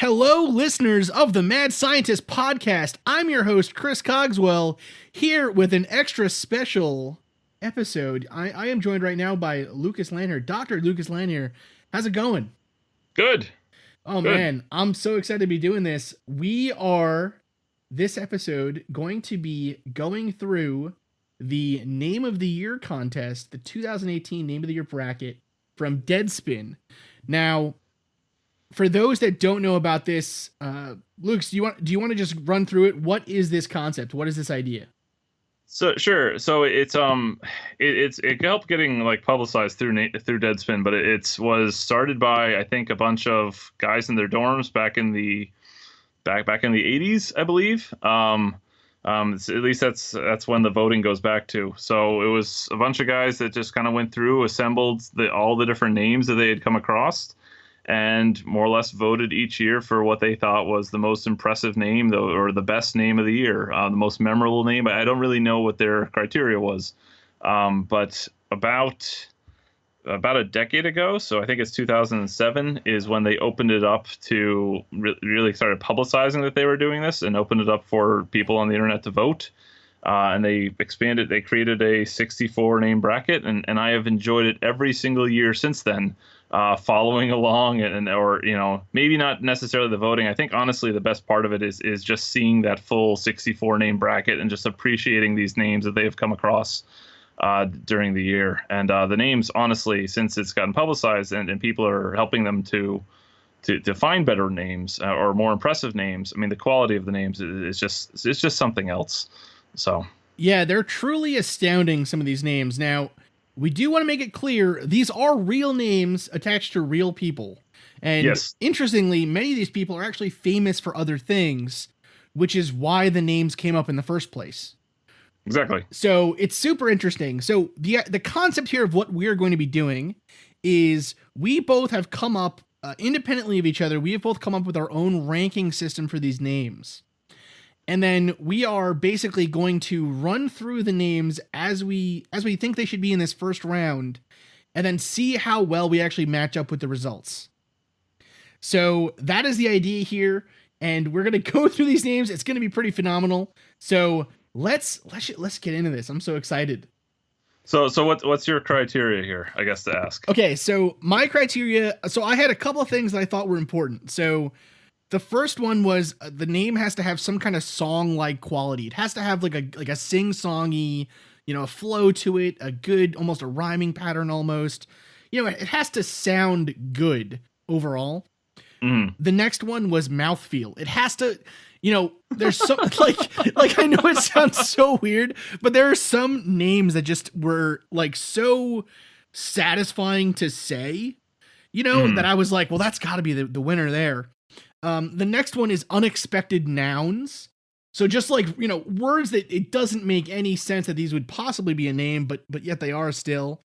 Hello, listeners of the Mad Scientist podcast. I'm your host, Chris Cogswell, here with an extra special episode. I am joined right now by Lucas Landherr. Dr. Lucas Landherr, how's it going? Good. Oh, Good. man, I'm so excited to be doing this. We are, this episode, going to be going through the Name of the Year contest, the 2018 Name of the Year bracket from Deadspin. Now, for those that don't know about this, Luke, do you want to just run through it? What is this concept? What is this idea? So sure. So it helped getting like publicized through Deadspin, but it was started by I think a bunch of guys in their dorms back in the 80s, I believe. At least that's when the voting goes back to. So it was a bunch of guys that just kind of went through, assembled all the different names that they had come across, and more or less voted each year for what they thought was the most impressive name, though, or the best name of the year, the most memorable name. I don't really know what their criteria was, but about a decade ago, so I think it's 2007, is when they opened it up to really started publicizing that they were doing this and opened it up for people on the internet to vote. And they expanded, they created a 64 name bracket, and I have enjoyed it every single year since then, following along or maybe not necessarily the voting. I think honestly the best part of it is just seeing that full 64 name bracket and just appreciating these names that they have come across during the year. And the names, honestly, since it's gotten publicized and people are helping them to find better names or more impressive names. I mean, the quality of the names is just something else. So, yeah, they're truly astounding, some of these names. Now, we do want to make it clear, these are real names attached to real people. And yes. Interestingly, many of these people are actually famous for other things, which is why the names came up in the first place. Exactly. So it's super interesting. So the concept here of what we're going to be doing is we both have come up independently of each other. We have both come up with our own ranking system for these names. And then we are basically going to run through the names as we think they should be in this first round, and then see how well we actually match up with the results. So that is the idea here, and we're going to go through these names. It's going to be pretty phenomenal. So let's get into this. I'm so excited. So what's your criteria here, I guess, to ask? Okay, so my criteria, so I had a couple of things that I thought were important. So the first one was the name has to have some kind of song-like quality. It has to have like a sing-songy, a flow to it, a good, almost a rhyming pattern almost. It has to sound good overall. Mm. The next one was mouthfeel. It has to, there's some like I know it sounds so weird, but there are some names that just were like so satisfying to say, that I was like, well, that's got to be the winner there. The next one is unexpected nouns. So just like, words that it doesn't make any sense that these would possibly be a name, but yet they are still.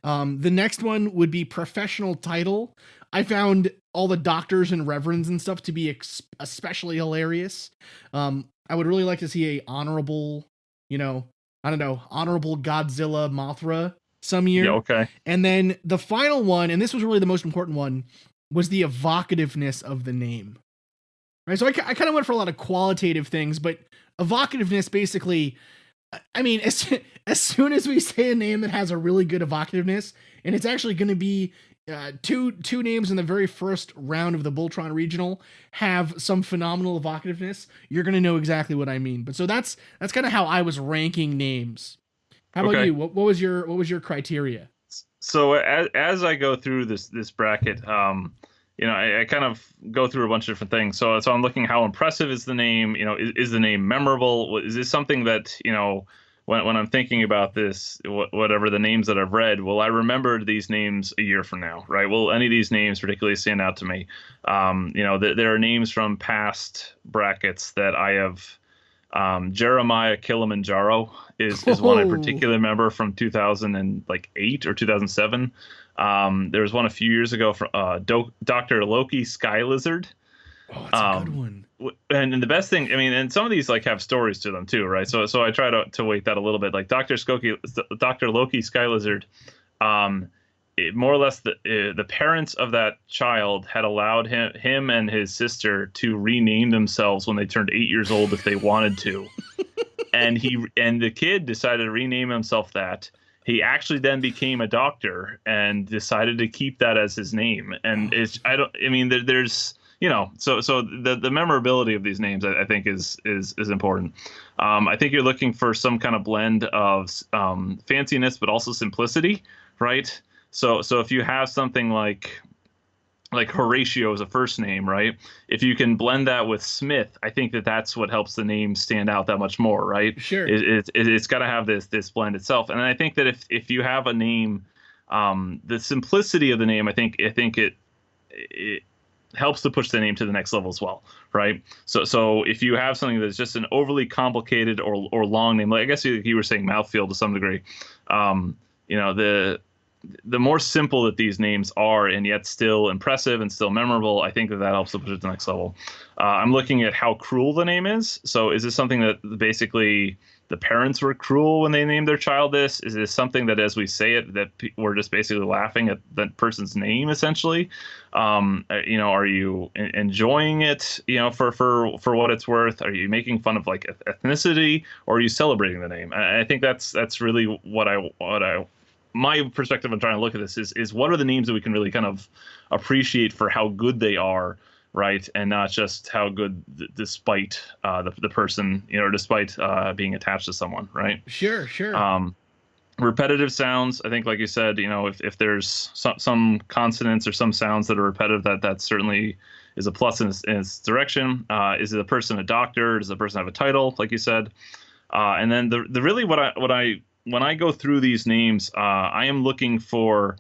The next one would be professional title. I found all the doctors and reverends and stuff to be especially hilarious. I would really like to see a honorable, honorable Godzilla Mothra some year. Yeah, okay. And then the final one, and this was really the most important one, was the evocativeness of the name. Right, so I kind of went for a lot of qualitative things, but evocativeness basically, I mean, as soon as we say a name that has a really good evocativeness, and it's actually going to be two names in the very first round of the Voltron Regional have some phenomenal evocativeness, you're going to know exactly what I mean. But so that's kind of how I was ranking names. How about you? What was your criteria? So as I go through this bracket, I kind of go through a bunch of different things. So I'm looking how impressive is the name? Is the name memorable? Is this something that, when I'm thinking about this, whatever the names that I've read, will I remember these names a year from now, right? Will any of these names particularly stand out to me? There are names from past brackets that I have. Jeremiah Kilimanjaro is one I particularly remember from 2008 or 2007. There was one a few years ago from Dr. Loki Sky Lizard. Oh, that's a good one. And the best thing, I mean, and some of these like have stories to them too, right? So I try to weight that a little bit. Like Dr. Loki Sky Lizard, more or less the parents of that child had allowed him and his sister to rename themselves when they turned 8 years old if they wanted to, and the kid decided to rename himself that. He actually then became a doctor and decided to keep that as his name. And I mean, there's, so the memorability of these names, I think is important. I think you're looking for some kind of blend of fanciness, but also simplicity, right? So if you have something like Horatio as a first name, right? If you can blend that with Smith, I think that's what helps the name stand out that much more, right? Sure. It's got to have this blend itself. And I think that if you have a name, the simplicity of the name, I think it helps to push the name to the next level as well, right? So if you have something that's just an overly complicated or long name, like I guess you were saying mouthfeel to some degree, the more simple that these names are and yet still impressive and still memorable, I think that helps to push it to the next level. I'm looking at how cruel the name is. So is this something that basically the parents were cruel when they named their child this? Is this something that as we say it, that we're just basically laughing at that person's name essentially? Are you enjoying it, for what it's worth? Are you making fun of like ethnicity, or are you celebrating the name? And I think that's really what my perspective on trying to look at this is what are the names that we can really kind of appreciate for how good they are, right? And not just how good despite the person, despite being attached to someone, right? Sure. Repetitive sounds, I think, like you said, if there's some consonants or some sounds that are repetitive, that certainly is a plus in its direction. Is the person a doctor? Does the person have a title, like you said? And then the really when I go through these names, I am looking for,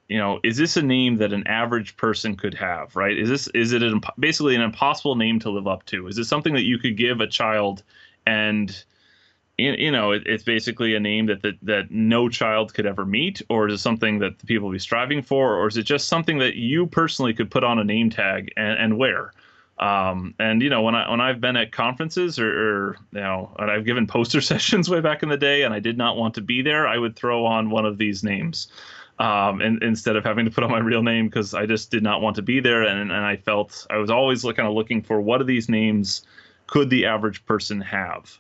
is this a name that an average person could have, right? Is it basically an impossible name to live up to? Is it something that you could give a child and, it's basically a name that no child could ever meet? Or is it something that the people will be striving for? Or is it just something that you personally could put on a name tag and wear? And when I've been at conferences or and I've given poster sessions way back in the day and I did not want to be there, I would throw on one of these names, and instead of having to put on my real name, because I just did not want to be there. And I felt I was always kind of looking for what of these names could the average person have.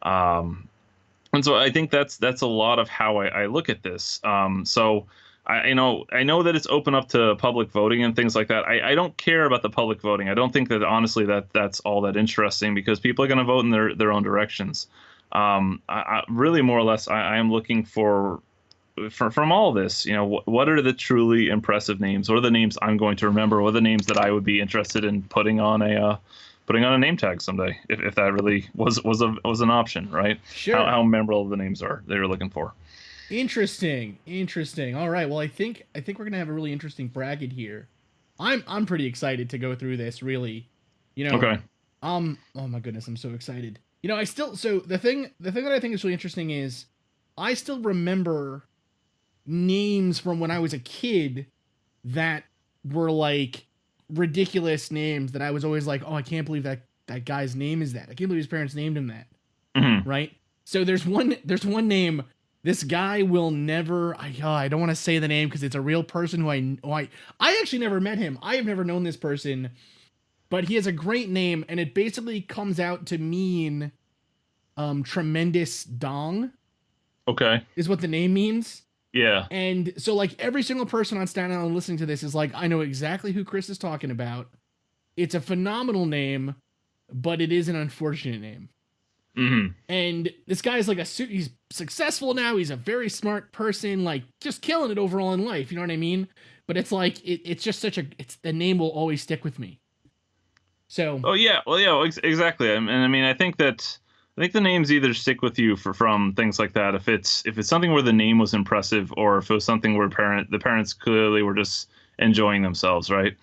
And so I think that's a lot of how I look at this. So I know that it's open up to public voting and things like that. I don't care about the public voting. I don't think that honestly that's all that interesting, because people are going to vote in their own directions. I really more or less I am looking from all this, what are the truly impressive names? What are the names I'm going to remember? What are the names that I would be interested in putting on a name tag someday, if that really was an option, right? Sure. How memorable the names are they were looking for. Interesting. All right. Well, I think we're gonna have a really interesting bracket here. I'm pretty excited to go through this. Really, Okay. Oh my goodness, I'm so excited. The thing that I think is really interesting is I still remember names from when I was a kid that were like ridiculous names that I was always like, oh, I can't believe that guy's name is that. I can't believe his parents named him that. Mm-hmm. Right. So there's one name. This guy will never. I don't want to say the name because it's a real person who I actually never met him. I have never known this person, but he has a great name, and it basically comes out to mean, tremendous dong. Okay. Is what the name means. Yeah. And so, like, every single person on Staten Island listening to this is like, I know exactly who Chris is talking about. It's a phenomenal name, but it is an unfortunate name. Mm-hmm. And this guy is like he's successful now. He's a very smart person, like just killing it overall in life. You know what I mean? But it's like, it's just the name will always stick with me. So. Oh yeah. Well, yeah, exactly. And I mean, I think the names either stick with you from things like that. If it's something where the name was impressive, or if it was something where the parents clearly were just enjoying themselves. Right.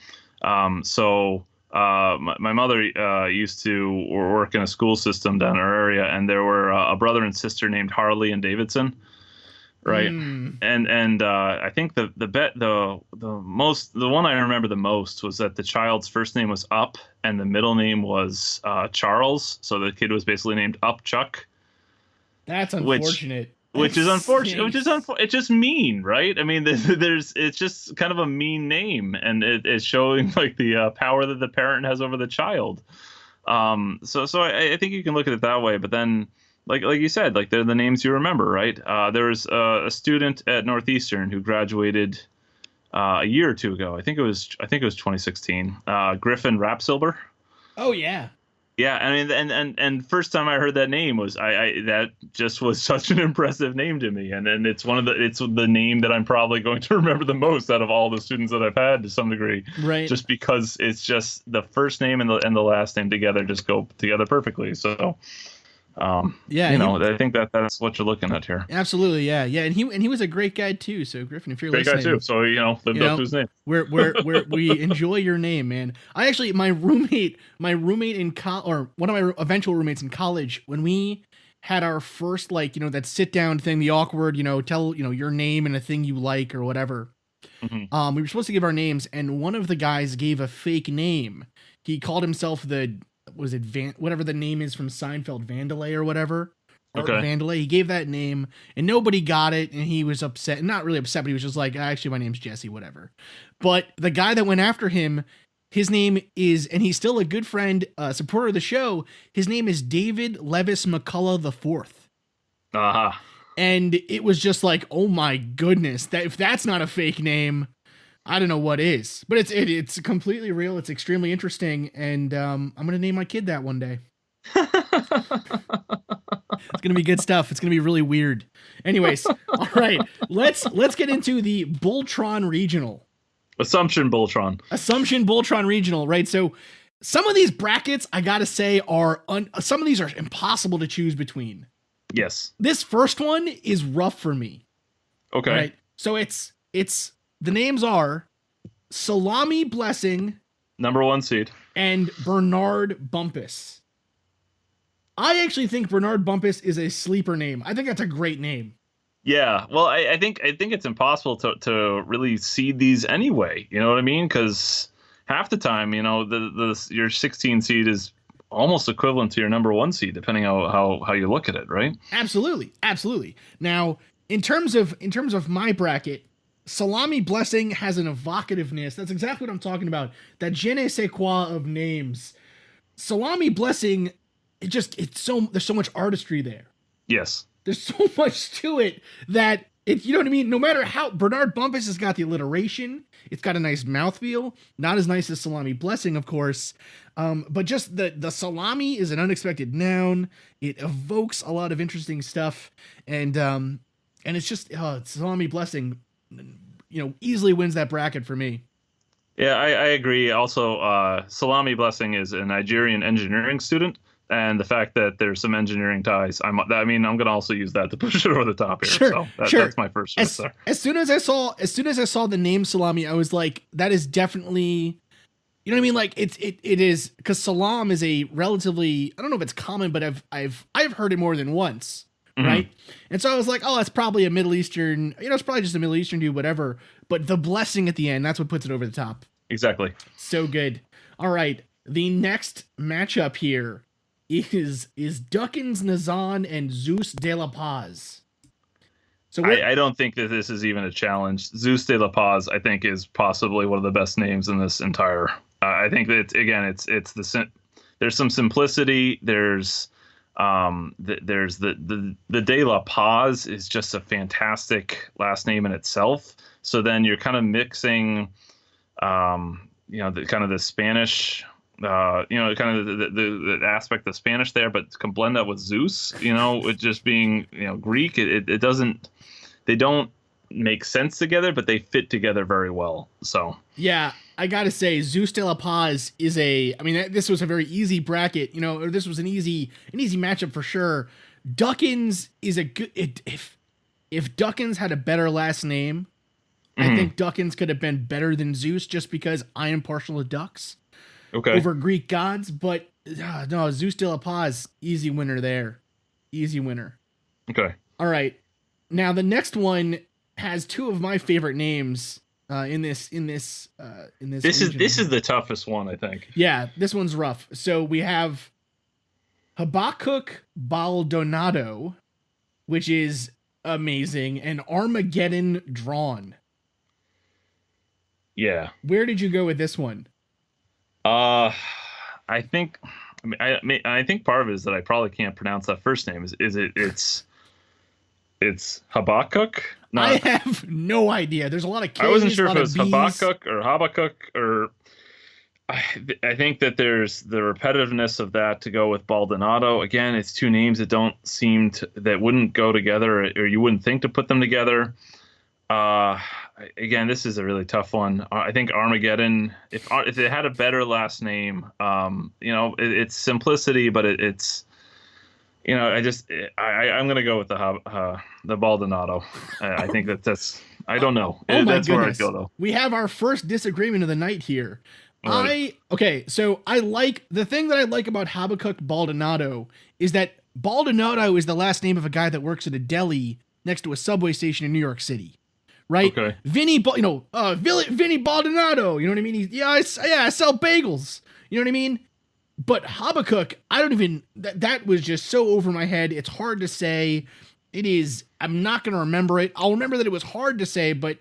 My mother used to work in a school system down in our area, and there were a brother and sister named Harley and Davidson, right? And I think the one I remember the most was that the child's first name was Up and the middle name was Charles, so the kid was basically named Up Chuck. That's unfortunate. which is unfortunate. Stinks. It's just mean, right? I mean, it's just kind of a mean name, and it's showing like the power that the parent has over the child. So I think you can look at it that way, but then. Like you said, like they're the names you remember, right? There was a student at Northeastern who graduated a year or two ago. I think it was 2016. Griffin Rapsilber. Oh yeah. Yeah, I mean, and first time I heard that name was I that just was such an impressive name to me, and it's the name that I'm probably going to remember the most out of all the students that I've had to some degree, Right. just because it's just the first name and the last name together just go together perfectly. So. Yeah, I think that's what you're looking at here. Absolutely, yeah, and he was a great guy too. So Griffin, if you're Great listening, guy too. So lived up to his name. We enjoy your name, man. I actually my roommate in or one of my eventual roommates in college, when we had our first that sit down thing, the awkward tell your name and a thing you like or whatever. Mm-hmm. We were supposed to give our names, and one of the guys gave a fake name. He called himself whatever the name is from Seinfeld, Vandelay or whatever. Okay. Vandelay. He gave that name, and nobody got it, and he was upset. Not really upset, but he was just like, actually, my name's Jesse, whatever. But the guy that went after him, his name is, and he's still a good friend, supporter of the show. His name is David Levis McCullough IV. Uh-huh. And it was just like, oh my goodness, that if that's not a fake name, I don't know what is. But it's completely real. It's extremely interesting, and I'm gonna name my kid that one day. It's gonna be good stuff. It's gonna be really weird. Anyways, all right, let's get into the Bultron Regional. Assumption Bultron Regional, right? So some of these brackets, I gotta say, some of these are impossible to choose between. Yes. This first one is rough for me. Okay. Right? So it's the names are Salami Blessing, #1 seed, and Bernard Bumpus. I actually think Bernard Bumpus is a sleeper name. I think that's a great name. Yeah, well, I think it's impossible to really seed these anyway. You know what I mean? Because half the time, your 16 seed is almost equivalent to your #1 seed, depending how you look at it, right? Absolutely. Now, in terms of my bracket, Salami Blessing has an evocativeness. That's exactly what I'm talking about. That je ne sais quoi of names. Salami Blessing, there's so much artistry there. Yes. There's so much to it that you know what I mean? No matter how Bernard Bumpus has got the alliteration, it's got a nice mouthfeel. Not as nice as Salami Blessing, of course. But just the salami is an unexpected noun. It evokes a lot of interesting stuff. And it's just Salami Blessing, easily wins that bracket for me. Yeah, I agree. Also, Salami Blessing is a Nigerian engineering student. And the fact that there's some engineering ties, I'm going to also use that to push it over the top here. Sure, so that's my first choice there. As soon as I saw the name Salami, I was like, that is definitely, you know what I mean? Like it is, because salam is a relatively, I don't know if it's common, but I've heard it more than once, mm-hmm. right? And so I was like, oh, that's probably a Middle Eastern, it's probably just a Middle Eastern dude, whatever. But the blessing at the end, that's what puts it over the top. Exactly. So good. All right, the next matchup here is Duckins Nazan and Zeus de la Paz. So I don't think that this is even a challenge. Zeus de la Paz, I think, is possibly one of the best names in this entire. I think that there's some simplicity. There's the de la Paz is just a fantastic last name in itself. So then you're kind of mixing, the kind of the Spanish. Kind of the aspect of Spanish there, but can blend that with Zeus, with just being, Greek. It doesn't, they don't make sense together, but they fit together very well. So yeah, I gotta say, Zeus de la Paz is this was a very easy bracket, or this was an easy matchup for sure. Duckins is a good, if Duckins had a better last name, I think Duckins could have been better than Zeus, just because I am partial to ducks. Okay. Over Greek gods, but no, Zeus de la Paz, easy winner there. Easy winner. Okay. All right. Now the next one has two of my favorite names in this. This is the toughest one, I think. Yeah, this one's rough. So we have Habakkuk Baldonado, which is amazing, and Armageddon Drawn. Yeah. Where did you go with this one? Uh, I think. I think part of it is that I probably can't pronounce that first name. It's Habakkuk? I Not. have no idea. There's a lot of K's, I wasn't sure a if lot it of was B's. Habakkuk or Habakkuk or. I think that there's the repetitiveness of that to go with Baldonado. Again, it's two names that don't seem to that wouldn't go together, or you wouldn't think to put them together. Uh, Again, this is a really tough one. I think Armageddon, if it had a better last name, it's simplicity, but it's I'm gonna go with the Baldonado. I think that's I don't know. Oh my That's where I'd goodness. go though. We have our first disagreement of the night here. All right. So I like the thing that I like about Habakkuk Baldonado is that Baldonado is the last name of a guy that works at a deli next to a subway station in New York City. Right? Okay. Vinny Baldonado, you know what I mean? I sell bagels. You know what I mean? But Habakkuk, I don't even that was just so over my head. It's hard to say. I'm not going to remember it. I'll remember that it was hard to say, but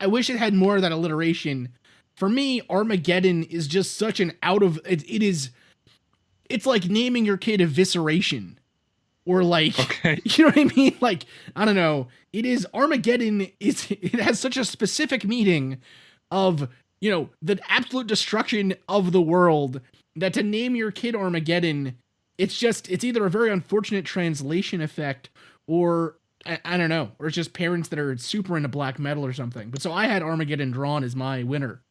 I wish it had more of that alliteration. For me, Armageddon is just such an it's like naming your kid Evisceration. Or like, Okay. you know what I mean? Like, I don't know. Armageddon it has such a specific meaning of, the absolute destruction of the world that to name your kid Armageddon, it's either a very unfortunate translation effect or I don't know, or it's just parents that are super into black metal or something. But so I had Armageddon Drawn as my winner.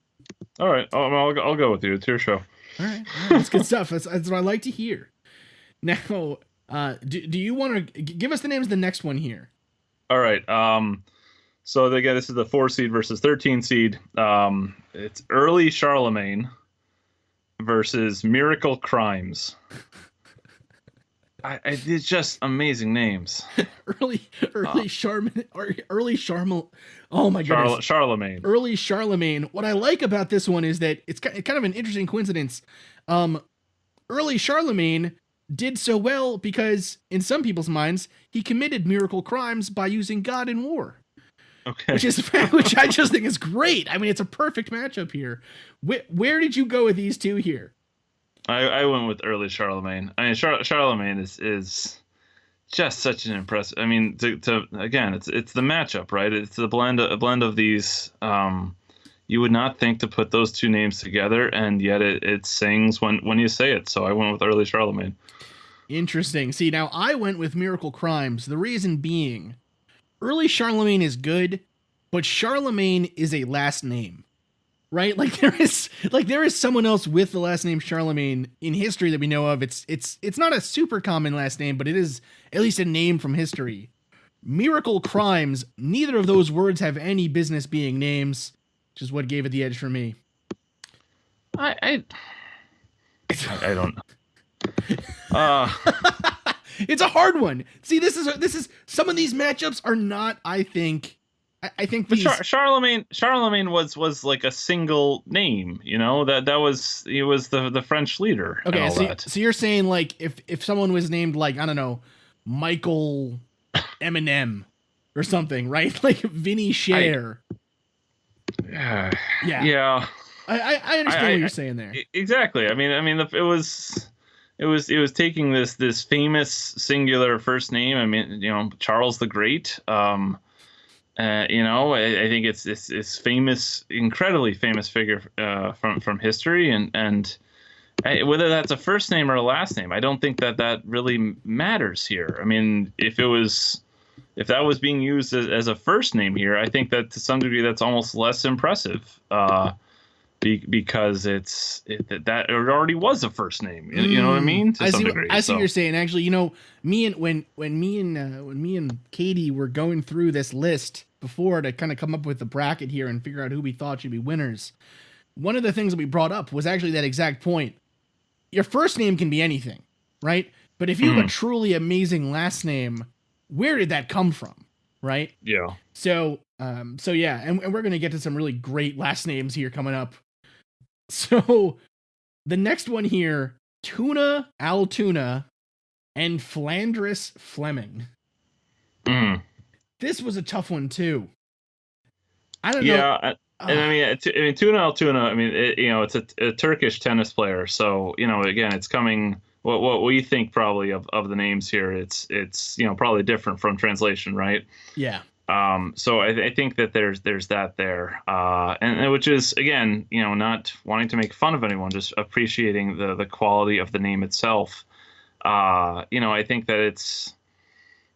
All right. I'll go with you. It's your show. All right. That's good stuff. That's what I like to hear. Now, do you want to give us the names of the next one here? All right. So again, this is the 4 seed versus 13 seed. It's Early Charlemagne versus Miracle Crimes. It's just amazing names. early Charlemagne. Oh my goodness. Charlemagne. Early Charlemagne. What I like about this one is that it's kind of an interesting coincidence. Early Charlemagne did so well because, in some people's minds, he committed miracle crimes by using God in war. Okay. Which I just think is great. I mean, it's a perfect matchup here. Where did you go with these two here? I went with Early Charlemagne. I mean, Charlemagne is just such an impressive. I mean, again, it's the matchup, right? It's a blend of these. You would not think to put those two names together, and yet it sings when you say it. So I went with Early Charlemagne. Interesting. See, now I went with Miracle Crimes. The reason being, Early Charlemagne is good, but Charlemagne is a last name, right? Like there is someone else with the last name Charlemagne in history that we know of. It's not a super common last name, but it is at least a name from history. Miracle Crimes, neither of those words have any business being names, which is what gave it the edge for me. I don't know. It's a hard one. See, this is some of these matchups are not. I think these. Charlemagne was like a single name. He was the French leader. Okay, so you're saying like if someone was named like, I don't know, Michael Eminem or something, right? Like Vinny Cher. Yeah. I understand what you're saying there. Exactly. I mean, it was taking this famous singular first name. I mean, Charles the Great. I think it's famous, incredibly famous figure from history, and whether that's a first name or a last name, I don't think that really matters here. I mean, if that was being used as a first name here, I think that to some degree that's almost less impressive. Because it already was a first name. You know what I mean? I see what you're saying. Actually, when me and Katie were going through this list before to kind of come up with the bracket here and figure out who we thought should be winners, one of the things that we brought up was actually that exact point. Your first name can be anything, right? But if you have a truly amazing last name, where did that come from, right? Yeah. So yeah, and we're gonna get to some really great last names here coming up. So the next one here, Tuna Altuna and Flandris Fleming. This was a tough one too. I don't know. Yeah, and I mean, Tuna Altoona. I mean, it's a Turkish tennis player. So again, it's coming. What we think probably of the names here, it's probably different from translation, right? Yeah. So I think that there's that there, and which is again, not wanting to make fun of anyone, just appreciating the quality of the name itself. I think that it's.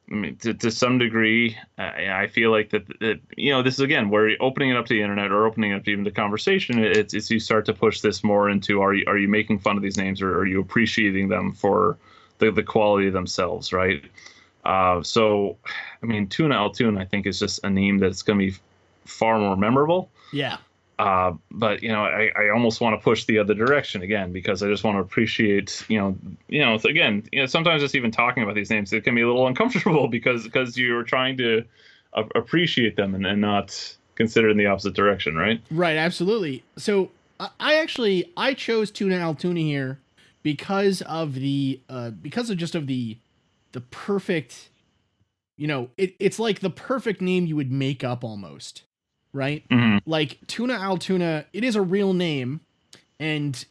I mean, to some degree, I feel like that this is again where you're opening it up to the internet or opening it up to even the conversation. It's you start to push this more into are you making fun of these names, or are you appreciating them for the quality of themselves, right? So, I mean, Tuna Altoon, I think, is just a name that's going to be far more memorable. Yeah. But I almost want to push the other direction again, because I just want to appreciate, it's, again, sometimes just even talking about these names, it can be a little uncomfortable because you're trying to appreciate them and not consider in the opposite direction, right? Right. Absolutely. So I chose Tuna Altoona here because of the perfect, it's like the perfect name you would make up almost, right? Mm-hmm. Like Tuna Altoona, it is a real name, and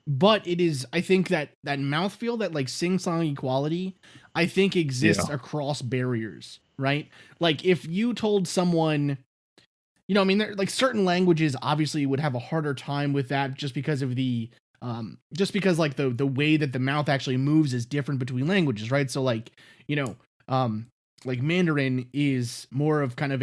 but I think that mouthfeel, that like sing-song quality, I think exists across barriers, right? Like if you told someone, I mean, like certain languages obviously would have a harder time with that just because of just because like the way that the mouth actually moves is different between languages, right? So like, like Mandarin is more of kind of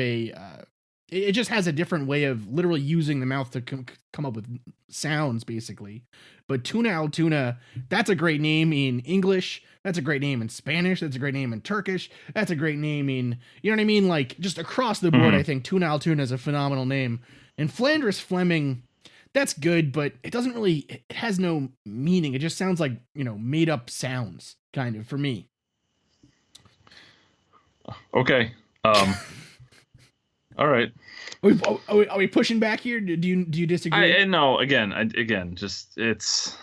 it just has a different way of literally using the mouth to come up with sounds, basically. But Tuna Altoona, that's a great name in English. That's a great name in Spanish. That's a great name in Turkish. That's a great name in, you know what I mean? Like, just across the board, I think Tuna Altoona is a phenomenal name. And Flanders Fleming, that's good, but it has no meaning. It just sounds like, made up sounds, kind of, for me. Okay. All right. Are we pushing back here? Do you disagree? No. Again, just it's.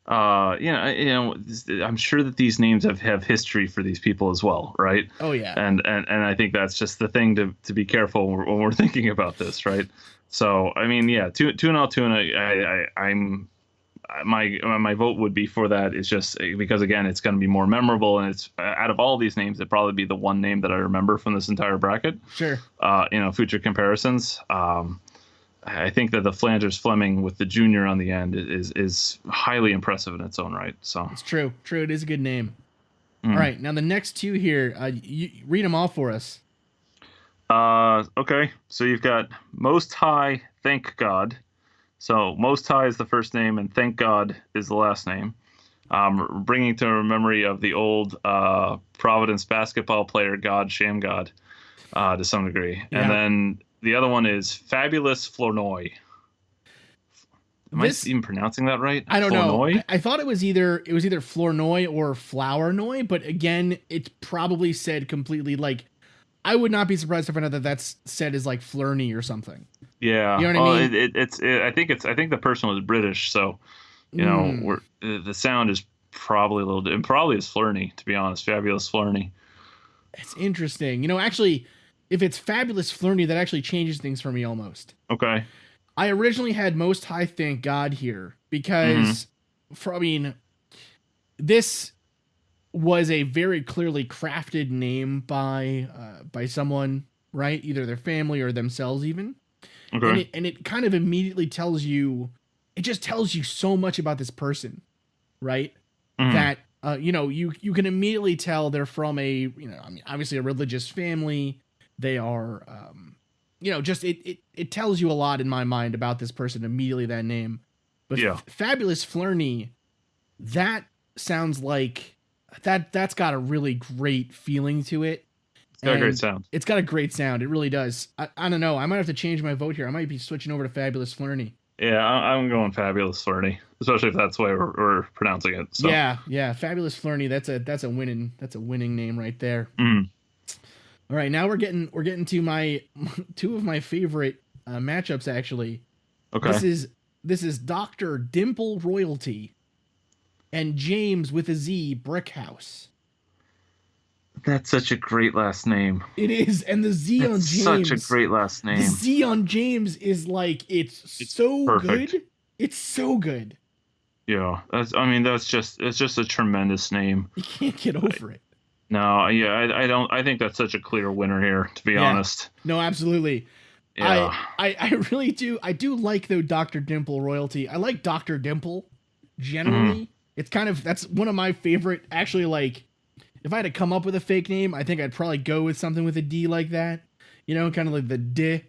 I'm sure that these names have history for these people as well, right? Oh yeah. And I think that's just the thing to be careful when we're thinking about this, right? So I mean, yeah, Tuna Altoona, I'm my vote would be for that. It's just because again, it's going to be more memorable, and it's out of all these names, it'd probably be the one name that I remember from this entire bracket. Sure. Future comparisons. I think that the Flanders Fleming with the junior on the end is highly impressive in its own right. So it's true. It is a good name. All right, now the next two here, you read them all for us. Okay, so you've got Most High, Thank God. So Most High is the first name, and Thank God is the last name. Bringing to a memory of the old Providence basketball player God Shamgod to some degree, and then the other one is Fabulous Flournoy. Am I even pronouncing that right? I don't know. I thought it was either Flournoy or Flournoy, but again, it's probably said completely like. I would not be surprised if another that's said is like Flurney or something. Yeah, you know what I mean. I think the person was British, so the sound is probably a little. It probably is Flurney, to be honest. Fabulous Flurney. It's interesting. Actually, if it's Fabulous Flurney, that actually changes things for me almost. Okay. I originally had Most High Thank God here because, this was a very clearly crafted name by someone, right? Either their family or themselves, even. Okay. And it kind of immediately tells you, it just tells you so much about this person, right? That you can immediately tell they're from obviously a religious family. They are, just it tells you a lot in my mind about this person immediately, that name. But Fabulous Flurney, that sounds like that's got a really great feeling to it. It's got a great sound. It's got a great sound. It really does. I don't know. I might have to change my vote here. I might be switching over to Fabulous Flurney. Yeah, I'm going Fabulous Flurney, especially if that's the way we're pronouncing it. So. Yeah, Fabulous Flurney. That's a winning name right there. All right, now we're getting to my two of my favorite matchups actually. Okay. This is Dr. Dimple Royalty and James with a Z Brickhouse. That's such a great last name. It is, and the Z It's on such a James, great last the name. Z on James is like it's It's so perfect. good. It's so good. Yeah, I mean, it's just a tremendous name. You can't get over it. No, yeah, I don't. I think that's such a clear winner here, to be Yeah. honest. No, absolutely. I Yeah. I really do. I do like though Dr. Dimple royalty. I like Dr. Dimple Mhm. generally. It's kind of that's one of my favorite actually like if I had to come up with a fake name, I think I'd probably go with something with a D like that. You know, kind of like the D.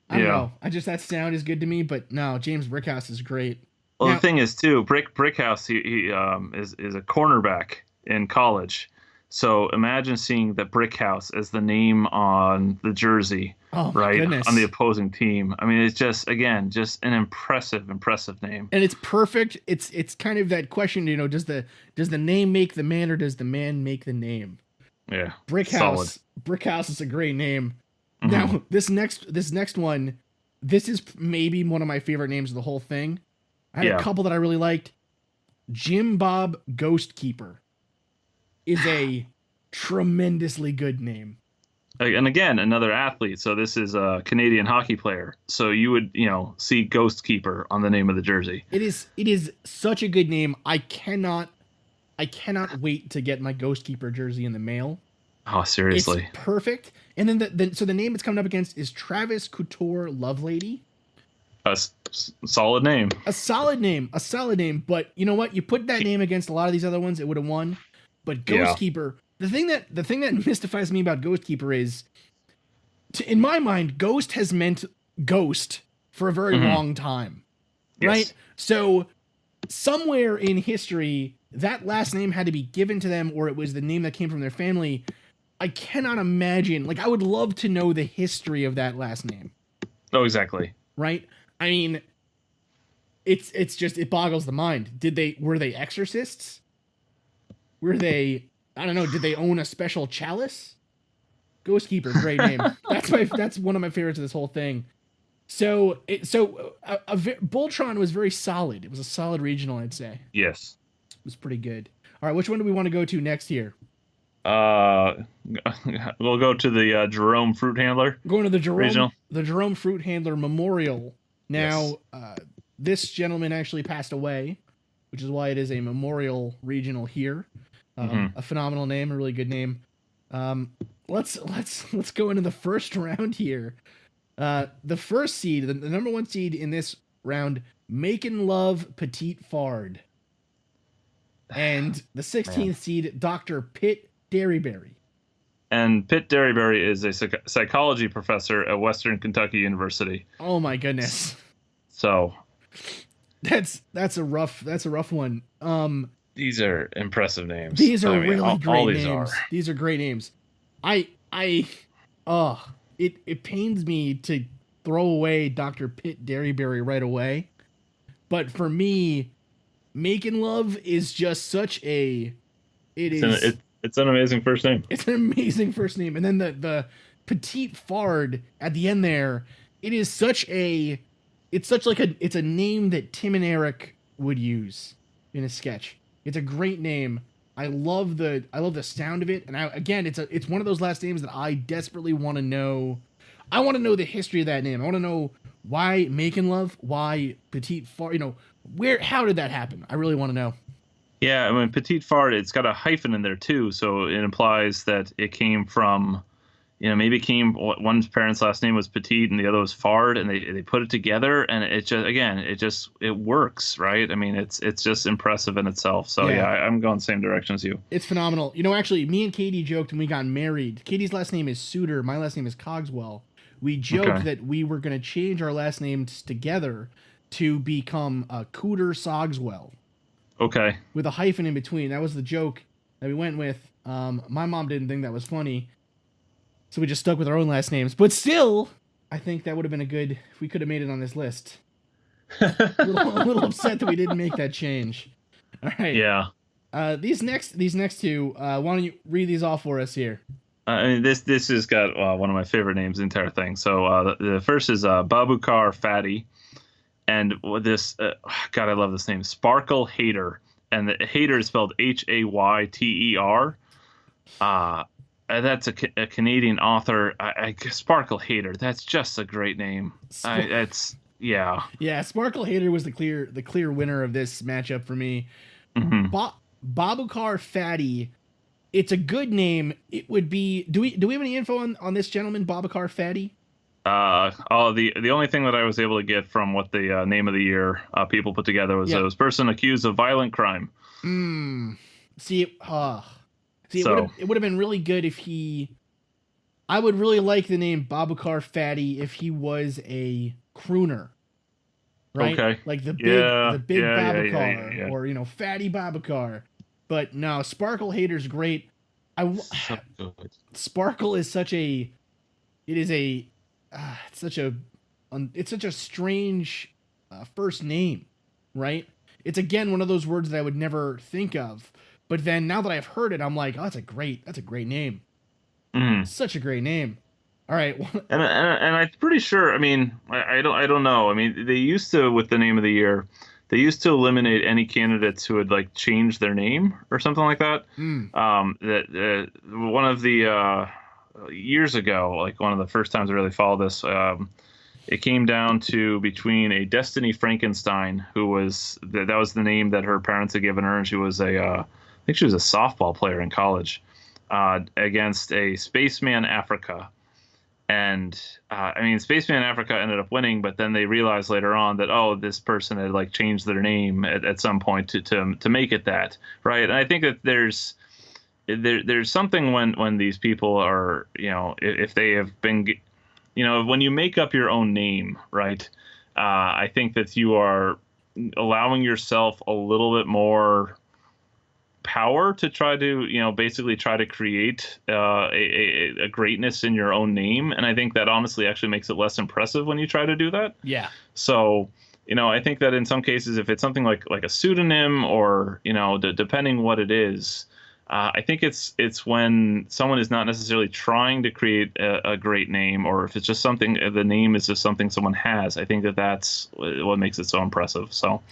I don't Yeah. know. I just that sound is good to me, but no, James Brickhouse is great. Well, the Now, thing is too, Brickhouse he is a cornerback in college. So imagine seeing the Brickhouse as the name on the jersey, oh my right, on the goodness. opposing team. I mean, it's just again just an impressive name. And it's perfect. It's kind of that question, does the name make the man or does the man make the name? Yeah, solid. Brickhouse is a great name. Hmm. Now, this next one, this is maybe one of my favorite names of the whole thing. I had a Yeah. couple that I really liked. Jim Bob Ghostkeeper is a tremendously good name. And again, another athlete. So this is a Canadian hockey player. So you would, see Ghost Keeper on the name of the jersey. It is such a good name. I cannot wait to get my Ghostkeeper jersey in the mail. Oh, It's seriously. perfect. And then so the name it's coming up against is Travis Couture Lovelady. Solid name. A solid name. But you know what? You put that name against a lot of these other ones, it would have won. But Yeah. Ghostkeeper, the thing that mystifies me about Ghostkeeper is, in my mind, Ghost has meant ghost for a very Hmm. long time, right? Yes. So somewhere in history, that last name had to be given to them, or it was the name that came from their family. I cannot imagine. Like, I would love to know the history of that last name, Oh, exactly. right? I mean, it's just it boggles the mind. Were they exorcists? Were they I don't know? Did they own a special chalice? Ghostkeeper, great name. That's one of my favorites of this whole thing. Voltron was very solid. It was a solid regional, I'd say. Yes. It was pretty good. All right, which one do we want to go to next here? Uh, we'll go to the Jerome Fruit Handler Going to regional. the Jerome Fruit Handler Memorial. Yes. Now, this gentleman actually passed away, which is why it is a memorial regional here. Hmm. A phenomenal name, a really good name. Um, let's go into the first round here. The first seed, the number one seed in this round, Makin' Love Petite Fard, and the Man. 16th seed, Dr. Pitt Derryberry. And Pitt Derryberry is a psychology professor at Western Kentucky University. Oh my goodness. So That's a rough one. these are impressive names. These are I mean, really all great these are. names. These are great names. I it pains me to throw away Dr. Pitt Derryberry right away. But for me, Making Love is just such a it It's an, is it's an amazing first name. it's an amazing first name. And then the Petite Fard at the end there, it is such a it's such like a it's a name that Tim and Eric would use in a sketch. It's a great name. I love the sound of it, and it's one of those last names that I desperately want to know. I want to know the history of that name. I want to know why Making Love, why Petite Fart. How did that happen? I really want to know. Yeah, I mean, petite fart, it's got a hyphen in there too, so it implies that it came from, maybe it came, one's parents' last name was Petite and the other was Fard, and they put it together, and it just, again, it works, right? I mean, it's just impressive in itself. So yeah, Yeah, I'm going the same direction as you. it's phenomenal. Actually, me and Katie joked when we got married. Katie's last name is Suter. My last name is Cogswell. We joked Okay. that we were going to change our last names together to become Cooter Sogswell, Okay. with a hyphen in between. That was the joke that we went with. My mom didn't think that was funny, so we just stuck with our own last names. But still, I think that would have been a good if we could have made it on this list. A little upset that we didn't make that change. All right. Yeah. These next two. Why don't you read these off for us here? I mean, this has got one of my favorite names, the entire thing. So the first is Babukar Fatty, and this God, I love this name, Sparkle Hater, and the Hater is spelled Hayter. That's a Canadian author. Sparkle Hater. That's just a great name. Sp- It's yeah. yeah, Sparkle Hater was the clear winner of this matchup for me. hmm Babukar Fatty. It's a good name. It would be. Do we have any info on this gentleman, Babukar Fatty? the only thing that I was able to get from what the name of the year people put together was Yeah. this person accused of violent crime. Mm. See, see, So it would have been really good if he. I would really like the name Babukar Fatty if he was a crooner, right? okay, Like yeah, the big yeah, yeah, yeah, yeah, Babukar, yeah. or Fatty Babukar. But no, Sparkle Hater's great. So good. Sparkle is such a. It is a. It's such a. It's such a strange first name, right? It's again one of those words that I would never think of. But then now that I've heard it, I'm like, oh, that's a great name. Mhm. Such a great name. All right. And I'm pretty sure. I mean, I don't know. I mean, they used to with the name of the year, they used to eliminate any candidates who had like changed their name or something like that. Mm, That one of the years ago, like one of the first times I really followed this, it came down to between a Destiny Frankenstein, who was that was the name that her parents had given her, and she was I think she was a softball player in college, against a Spaceman Africa. And I mean, Spaceman Africa ended up winning, but then they realized later on that, oh, this person had like changed their name at some point to make it that, right? And I think that there's something when these people are, if they have been, when you make up your own name, right? I think that you are allowing yourself a little bit more power to try to basically try to create a greatness in your own name, and I think that honestly actually makes it less impressive when you try to do that. yeah. So I think that in some cases, if it's something like a pseudonym, or depending what it is, I think it's when someone is not necessarily trying to create a great name, or if it's just something, the name is just something someone has. I think that's what makes it so impressive. So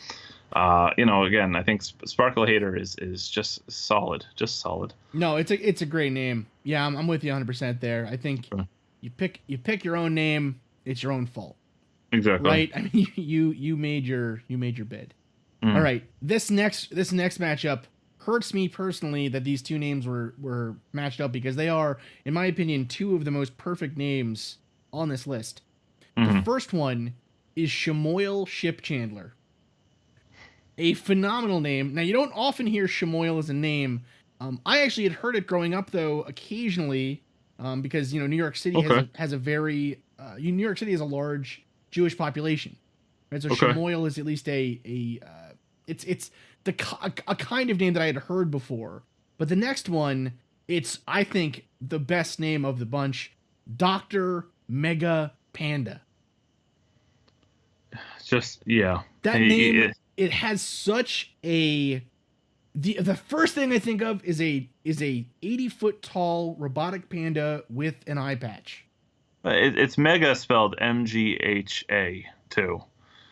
again, I think Sparkle Hater is just solid, just solid. No, it's a great name. Yeah, I'm with you 100% there. I think Sure. you pick your own name, it's your own fault, Exactly. right? I mean, you made your bid. All Mm. right, this next matchup hurts me personally that these two names were matched up because they are, in my opinion, two of the most perfect names on this list. The hmm first one is Shamoil Ship Chandler. A phenomenal name. Now you don't often hear Shamoil as a name. I actually had heard it growing up though, occasionally, because New York City Okay. has a very New York City has a large Jewish population, right? So Okay. Shamoil is at least it's a kind of name that I had heard before. But the next one, it's I think the best name of the bunch, Doctor Mega Panda. Just yeah. That name, Eh, it has such a the first thing I think of is a 80-foot tall robotic panda with an eye patch. it's mega spelled MGHA too.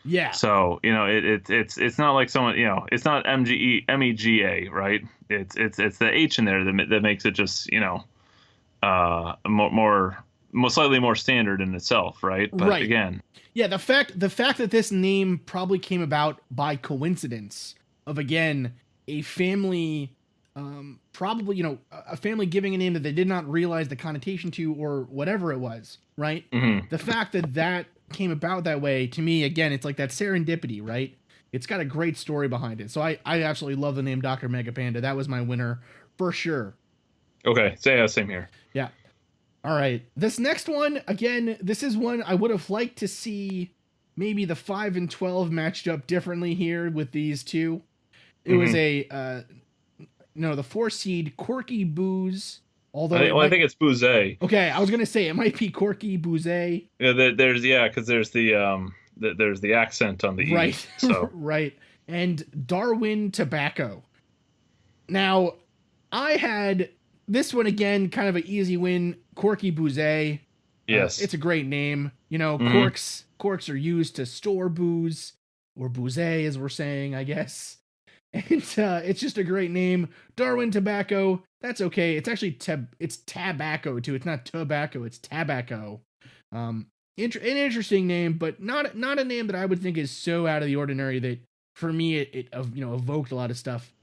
Yeah, So it's not like someone it's not MEGA, right? It's the H in there that makes it just more slightly more standard in itself, right? But right. again, Yeah, the fact that this name probably came about by coincidence of again a family, probably a family giving a name that they did not realize the connotation to or whatever it was, right? mhm. The fact that came about that way, to me, again, it's like that serendipity, right? It's got a great story behind it. So I absolutely love the name Dr. Mega Panda. That was my winner for sure. Okay, same here. Yeah. All right. This next one, again, this is one I would have liked to see maybe the 5 and 12 matched up differently here with these two. It was hmm a the 4 seed Corky Booze, although it I might. think it's Bouze. Okay, I was going to say it might be Corky Booze. Yeah, because there's there's the accent on the E. Right. So Right. And Darwin Tobacco. Now, I had this one again, kind of an easy win. Corky Booze. yes. It's a great name. hmm Corks are used to store booze, or booze, as we're saying, I guess. And it's just a great name. Darwin Tobacco. That's okay. It's actually it's tobacco too. It's not tobacco. It's tobacco. Um, an interesting name, but not a name that I would think is so out of the ordinary that for me it evoked a lot of stuff.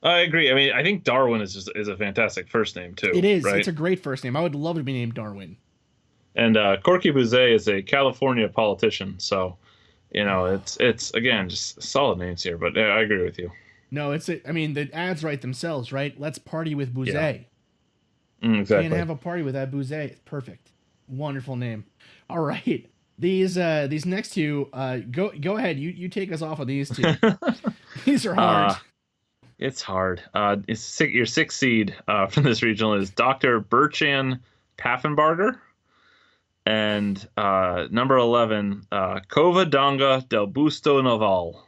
I agree. I mean, I think Darwin is a fantastic first name too. It is. Right? It's a great first name. I would love to be named Darwin. And Corky Bouzet is a California politician, so it's again just solid names here. But I agree with you. No, I mean, the ads write themselves, right? Let's party with Bouzet. Yeah. Exactly. Can't have a party without Bouzet. It's perfect. Wonderful name. All right. These next two, go ahead. You take us off of these two. These are hard. It's hard. Your sixth seed from this regional is Dr. Berchan Paffenbarger. And number 11, Covadonga del Busto Naval.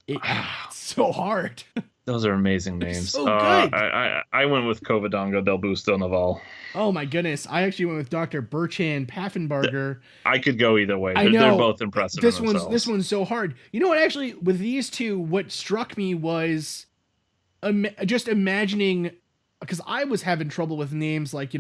It's so hard. Those are amazing names. So good. I went with Covadonga del Busto Naval. Oh my goodness! I actually went with Dr. Berchan Paffenbarger. I could go either way. I know. They're both impressive. This one's so hard. You know what? Actually, with these two, what struck me was just imagining, because I was having trouble with names like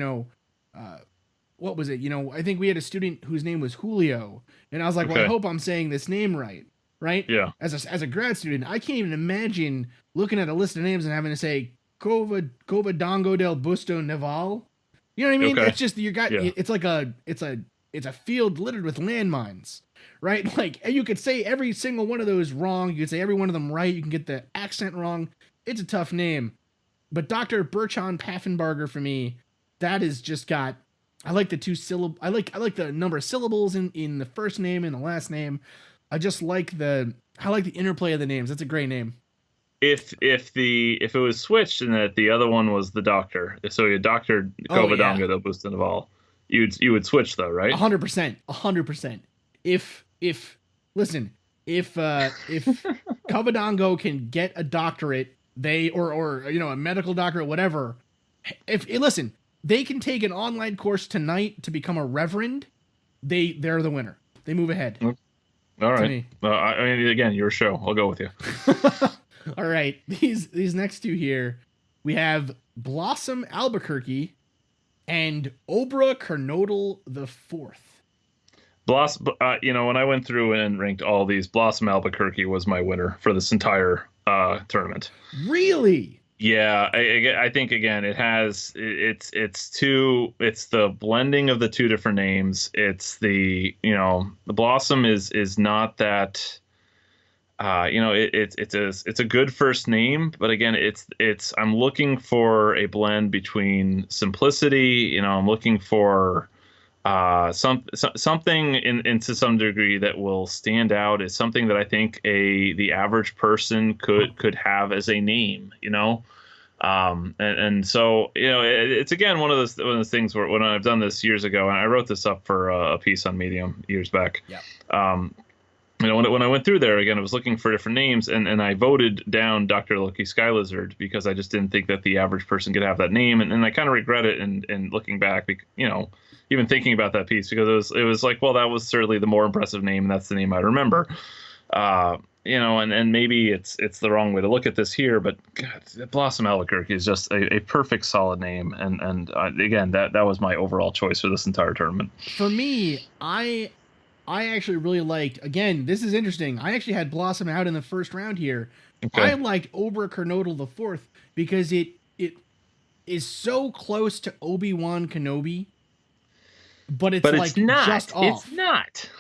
what was it? I think we had a student whose name was Julio, and I was like, well, I hope I'm saying this name right. Right? Yeah. As a grad student, I can't even imagine looking at a list of names and having to say Covadonga del Busto Naval. You know what I mean? Okay. It's just it's like it's a field littered with landmines, right? Like you could say every single one of those wrong. You could say every one of them right. You can get the accent wrong. It's a tough name, but Dr. Berchan Paffenbarger for me, that is just got. I like the two syllable. I like the number of syllables in the first name and the last name. I just like the interplay of the names. That's a great name. If it was switched and that the other one was the doctor, so you Dr. Covadonga del Busto Naval, you would switch though, right? 100%. If Covadonga can get a doctorate, or a medical doctorate, whatever. Listen, they can take an online course tonight to become a reverend. They're the winner. They move ahead. All right. I mean, again, your show. I'll go with you. All right. These next two here, we have Blossom Albuquerque and Obra Kernodle the Fourth. Blossom. When I went through and ranked all these, Blossom Albuquerque was my winner for this entire tournament. Really? Yeah, I think again it's the blending of the two different names. It's the Blossom is not that it's a good first name, but again it's I'm looking for a blend between simplicity. I'm looking for something to some degree that will stand out as something that I think the average person could have as a name, and so it's again one of those things where when I've done this years ago, and I wrote this up for a piece on Medium years back. Yeah. When I went through there again, I was looking for different names, and I voted down Dr. Loki Skylizard because I just didn't think that the average person could have that name, and I kind of regret it. And looking back, even thinking about that piece, because it was like, well, that was certainly the more impressive name, and that's the name I remember. And maybe it's the wrong way to look at this here, but God, Blossom Albuquerque is just a perfect solid name, and again that was my overall choice for this entire tournament. For me, I actually really liked. Again, this is interesting. I actually had Blossom out in the first round here. Okay. I liked Obra Kernodle the Fourth because it is so close to Obi-Wan Kenobi. But it's like not. Just off.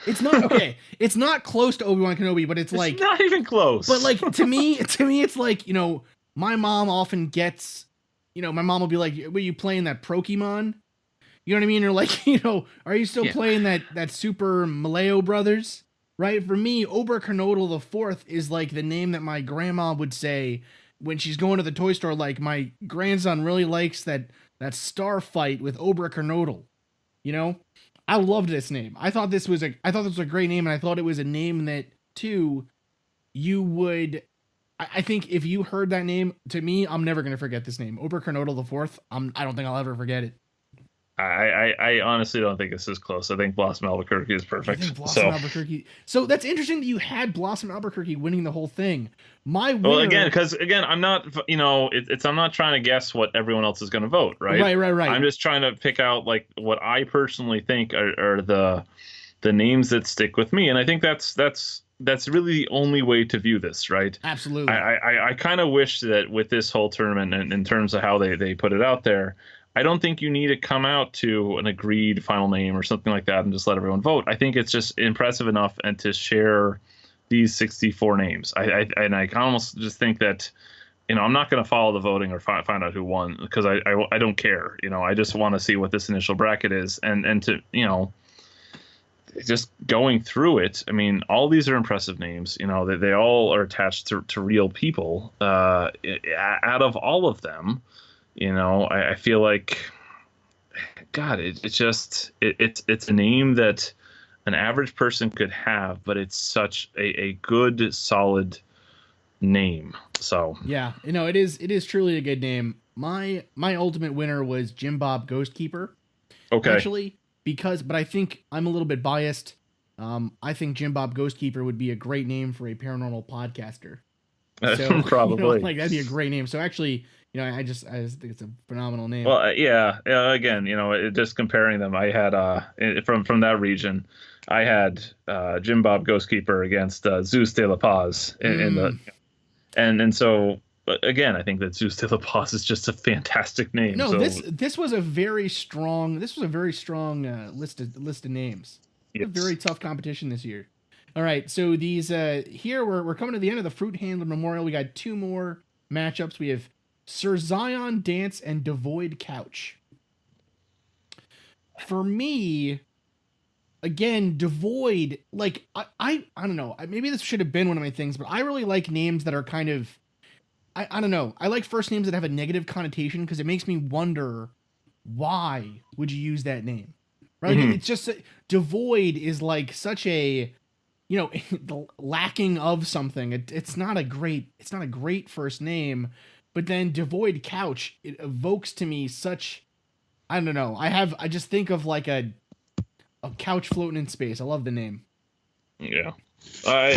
It's not okay. It's not close to Obi-Wan Kenobi, but it's like not even close. But like to me, it's like my mom often gets, my mom will be like, "Were you playing that Pokemon?" You know what I mean? Or like, are you still playing that Super Maleo Brothers? Right? For me, Obra Kernodle the Fourth is like the name that my grandma would say when she's going to the toy store. Like, my grandson really likes that star fight with Obra Kernodle. I loved this name. I thought this was a great name, and I thought it was a name that too you would. I think if you heard that name, to me, I'm never gonna forget this name, Obra Kernodle the Fourth. I don't think I'll ever forget it. I honestly don't think this is close. I think Blossom Albuquerque is You think perfect. Blossom So, Albuquerque? So that's interesting that you had Blossom Albuquerque winning the whole thing. My well, again, winner. because again, I'm not, it's I'm not trying to guess what everyone else is going to vote, right? Right, right, right. I'm just trying to pick out like what I personally think are the names that stick with me, and I think that's really the only way to view this, right? Absolutely. I kind of wish that with this whole tournament, and in terms of how they put it out there, I don't think you need to come out to an agreed final name or something like that and just let everyone vote. I think it's just impressive enough and to share these 64 names. I almost just think that, I'm not going to follow the voting or find out who won, because I don't care. I just want to see what this initial bracket is, and to, just going through it. I mean, all these are impressive names. They all are attached to real people. Out of all of them, I feel like, God, it's a name that an average person could have, but it's such a good, solid name. So Yeah, it is truly a good name. My ultimate winner was Jim Bob Ghostkeeper, okay, actually, but I think I'm a little bit biased. I think Jim Bob Ghostkeeper would be a great name for a paranormal podcaster. So, probably. like that'd be a great name. So actually, I just think it's a phenomenal name. Well, yeah. Again, just comparing them, I had from that region, I had Jim Bob Ghostkeeper against Zeus de la Paz in the, Mm. and so again, I think that Zeus de la Paz is just a fantastic name. No, So this was a very strong list of names. A very yes. tough competition this year. All right, so these here we're coming to the end of the Fruit Handler Memorial. We got two more matchups. We have Sir Zion Dance and Devoid Couch. For me, again, Devoid, like I don't know. Maybe this should have been one of my things, but I really like names that are kind of, I don't know. I like first names that have a negative connotation because it makes me wonder, why would you use that name? Right? Hmm. It's just Devoid is like such a, the lacking of something. It's not a great first name, but then Devoid Couch, it evokes to me such, I don't know. I just think of like a couch floating in space. I love the name. Yeah. I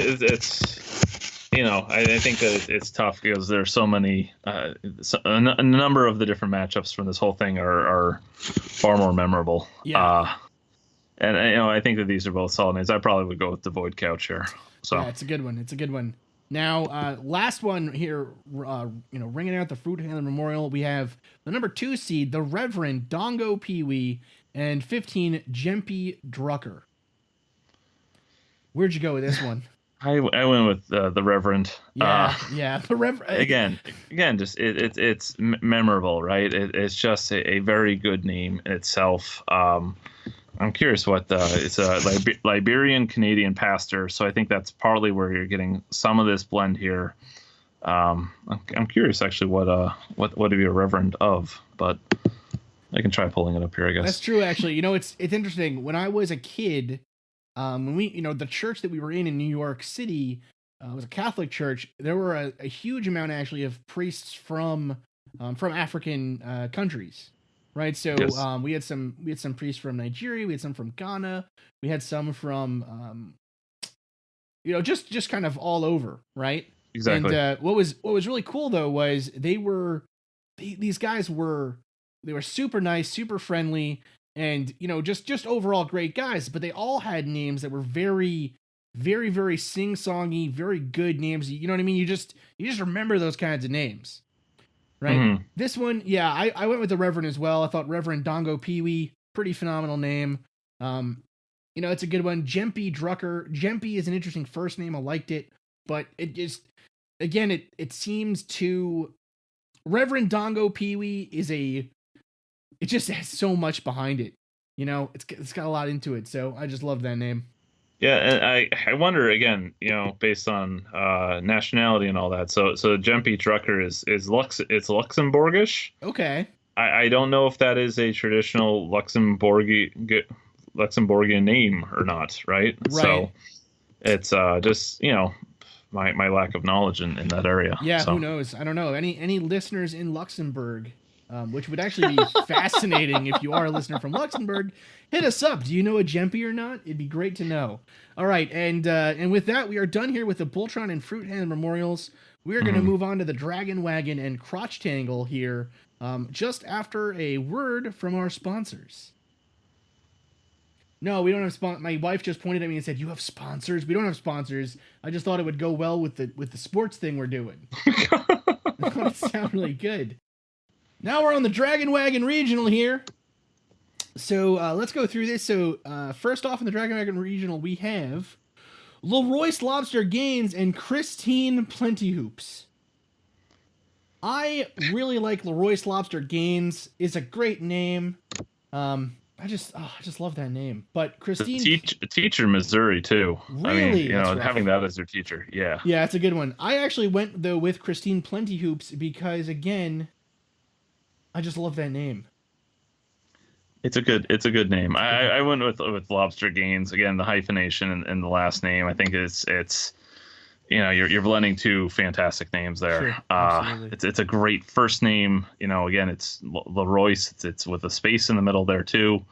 think that it's tough because there's so many, a number of the different matchups from this whole thing are far more memorable. Yeah. And I think that these are both solid names. I probably would go with the Void Couch here. So Yeah, it's a good one. It's a good one. Now, last one here, ringing out the Fruit Handler Memorial, we have the number 2 seed, the Reverend Dongo Pee-wee, and 15, Jempe Drucker. Where'd you go with this one? I went with the Reverend. Yeah, the Reverend. Again, just it's memorable, right? It's just a very good name in itself. I'm curious what it's a Liberian Canadian pastor, so I think that's partly where you're getting some of this blend here. I'm curious actually what to be a reverend of, but I can try pulling it up here, I guess. That's true, actually. It's interesting. When I was a kid, when we, the church that we were in New York City, was a Catholic church. There were a huge amount actually of priests from African countries, right? So Yes. we had some priests from Nigeria, we had some from Ghana, we had some from just kind of all over, right? Exactly. And what was really cool though was these guys were super nice, super friendly, and just overall great guys. But they all had names that were very, very, very sing-songy, very good names. You know what I mean? You just remember those kinds of names, right? Mm-hmm. This one, yeah, I went with the Reverend as well. I thought Reverend Dongo Pee-wee, pretty phenomenal name. It's a good one. Jempe Drucker. Jempe is an interesting first name. I liked it, but it just, again, it seems to, Reverend Dongo Pee-wee it just has so much behind it. It's got a lot into it. So I just love that name. Yeah, and I wonder again, based on nationality and all that. So Jempe Trucker is it's Luxembourgish. Okay. I don't know if that is a traditional Luxembourgian name or not, right? Right. So it's just my lack of knowledge in that area. Yeah, so. who knows? I don't know. Any listeners in Luxembourg? which would actually be fascinating if you are a listener from Luxembourg. Hit us up. Do you know a Gempi or not? It'd be great to know. All right, and with that, we are done here with the Voltron and Fruit Hand memorials. We are going to move on to the Dragon Wagon and Crotch Tangle here, just after a word from our sponsors. No, we don't have sponsors. My wife just pointed at me and said, "You have sponsors?" We don't have sponsors. I just thought it would go well with the sports thing we're doing. It sounded really good. Now we're on the Dragon Wagon Regional here. So let's go through this. So first off in the Dragon Wagon Regional, we have Leroy's Lobster Gaines and Christine Plentyhoops. I really like Leroy's Lobster Gaines. It's a great name. I just love that name. But Christine, teacher Missouri too. Really, I mean, having that as their teacher, yeah, it's a good one. I actually went though with Christine Plentyhoops because again, I just love that name. It's a good name. I went with Lobster Gaines again. The hyphenation and the last name. I think it's you're blending two fantastic names there. Sure, it's a great first name. Again, it's Leroyce. It's with a space in the middle there too.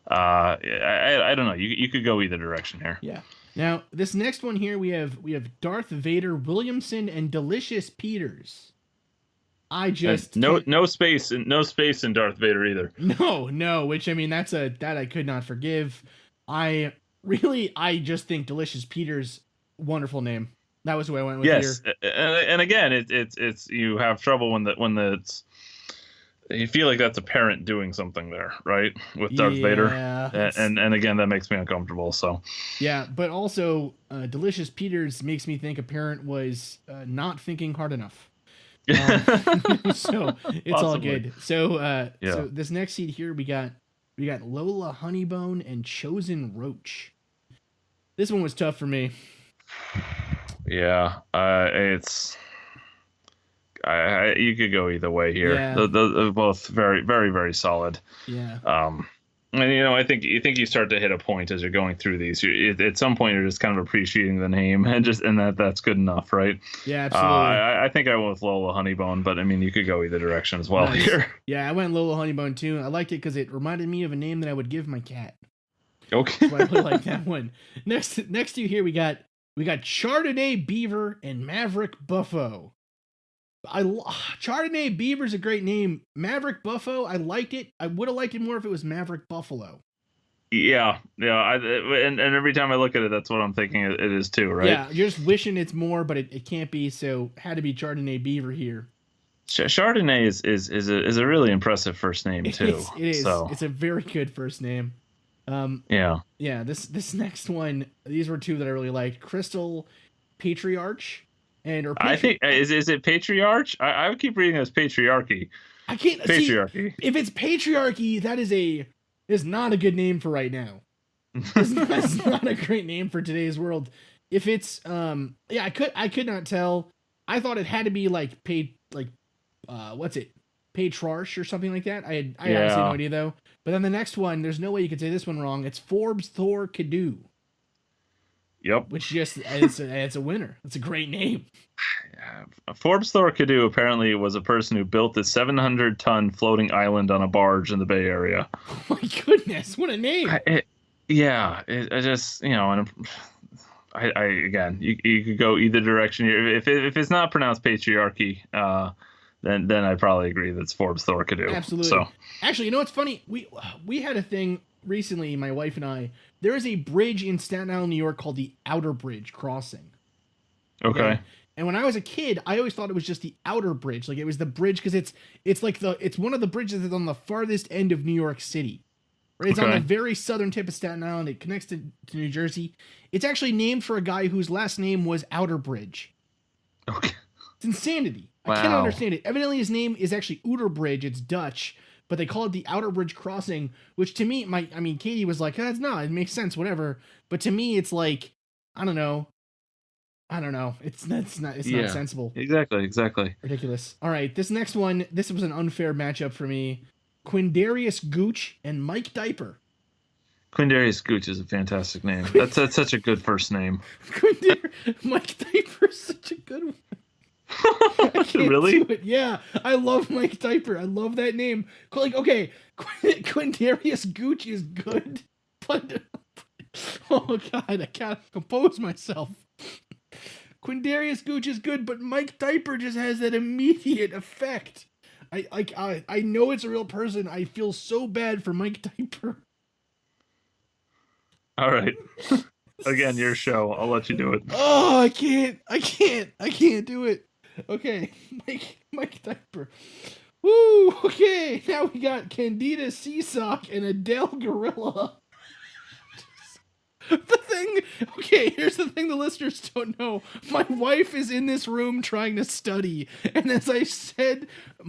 I don't know. You could go either direction here. Yeah. Now this next one here we have Darth Vader Williamson and Delicious Peters. I just no space in Darth Vader either. No, which I mean that I could not forgive. I just think Delicious Peters, wonderful name. That was who I went with here. Yes, and again, it's you have trouble when it's you feel like that's a parent doing something there, right? With Darth Vader, and again that makes me uncomfortable. So yeah, but also Delicious Peters makes me think a parent was not thinking hard enough. So it's all good. So so this next seed here we got Lola Honeybone and Chosen Roach. This one was tough for me. Yeah, it's you could go either way here. Yeah. They're both very, very, very solid. Yeah. And I think you start to hit a point as you're going through these. At some point, you're just kind of appreciating the name and that's good enough, right? Yeah, absolutely. I think I went with Lola Honeybone, but I mean, you could go either direction as well here. Yeah, I went Lola Honeybone too. I liked it because it reminded me of a name that I would give my cat. Okay. So I really like that one. Next to you here, we got Chardonnay Beaver and Maverick Buffo. Chardonnay Beaver's a great name. Maverick Buffo, I liked it. I would have liked it more if it was Maverick Buffalo. Yeah. And every time I look at it, that's what I'm thinking it is too, right? Yeah, you're just wishing it's more, but it can't be. So had to be Chardonnay Beaver here. Chardonnay is a really impressive first name too. It is. So. It's a very good first name. Yeah. This next one, these were two that I really liked. Crystal Patriarch. I think is it patriarch? I would keep reading it as patriarchy. I can't patriarchy. See, if it's patriarchy, that is not a good name for right now. It's not a great name for today's world. If it's I could not tell. I thought it had to be like what's it? Patriarch or something like that. I honestly no idea though. But then the next one, there's no way you could say this one wrong. It's Forbes Thor Cadu. Yep. Which just it's a winner. It's a great name. Forbes Thor Cadu apparently was a person who built a 700-ton floating island on a barge in the Bay Area. Oh my goodness, what a name! I just again, you could go either direction here. If it's not pronounced patriarchy, then I probably agree that's Forbes Thor Cadu. Absolutely. So actually, you know what's funny? We had a thing recently, my wife and I. There is a bridge in Staten Island, New York called the Outer Bridge Crossing. Okay. And when I was a kid, I always thought it was just the outer bridge. Like it was the bridge because it's one of the bridges that's on the farthest end of New York City. Right? It's on the very southern tip of Staten Island. It connects to New Jersey. It's actually named for a guy whose last name was Outerbridge. Okay. It's insanity. Wow. I cannot understand it. Evidently his name is actually Outerbridge. It's Dutch. But they call it the Outer Bridge Crossing, which to me, Katie was like, it's not, it makes sense, whatever. But to me, it's like, I don't know. It's not sensible. Exactly. Ridiculous. All right, this next one, this was an unfair matchup for me. Quindarius Gooch and Mike Diaper. Quindarius Gooch is a fantastic name. That's such a good first name. Mike Diaper is such a good one. I can't Really? do it. Yeah, I love Mike Diaper. I love that name. Like, okay, Quindarius Gooch is good, but oh god, I can't compose myself. Quindarius Gooch is good, but Mike Diaper just has that immediate effect. I know it's a real person. I feel so bad for Mike Diaper. All right. Again, your show. I'll let you do it. Oh, I can't do it. Okay, Mike Diaper. Woo. Okay, now we got Candida Seasock and Adele Gorilla. The thing, okay, here's the thing the listeners don't know. My wife is in this room trying to study, and as I said,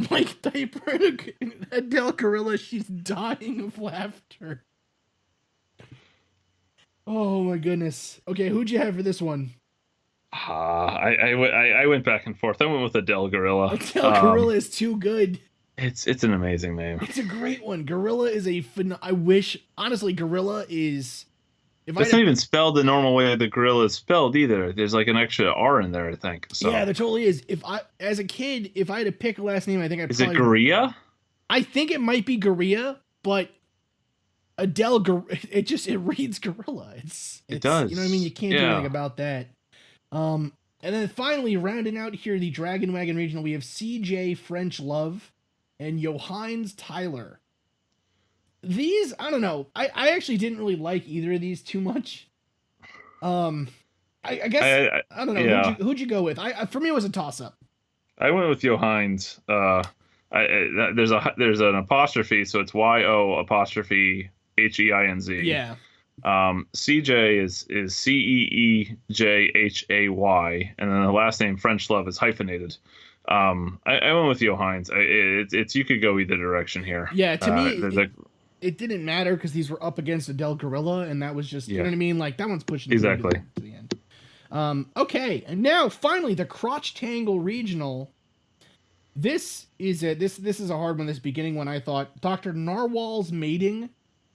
Mike Diaper and Adele Gorilla, she's dying of laughter. Oh my goodness. Okay, who'd you have for this one? I went back and forth. I went with Adele Gorilla. Adele Gorilla is too good. It's an amazing name. It's a great one. Gorilla is I wish, honestly, Gorilla is. If It's not even spelled the normal way the gorilla is spelled either. There's like an extra R in there, I think. So. Yeah, there totally is. As a kid, if I had to pick a last name, I think I'd Is it Gorilla? I think it might be Gorilla, but it reads Gorilla. It does. You know what I mean? You can't do anything about that. And then finally, rounding out here the Dragon Wagon Regional, we have CJ French Love and Johannes Tyler. These, I don't know. I actually didn't really like either of these too much. I guess I don't know. Yeah. Who'd you go with? For me, it was a toss up. I went with Johannes. There's an apostrophe, so it's YO apostrophe HEINZ. Yeah. CJ is CEEJHAY, and then the last name French Love is hyphenated. I went with Johannes. It's you could go either direction here. Yeah, to me, it didn't matter because these were up against Adele Gorilla, and that was just, you know what I mean? Like, that one's pushing exactly to the end. Okay, and now, finally, the Crotch Tangle Regional. This is a hard one, this beginning one, I thought. Dr. Narwhal's Mating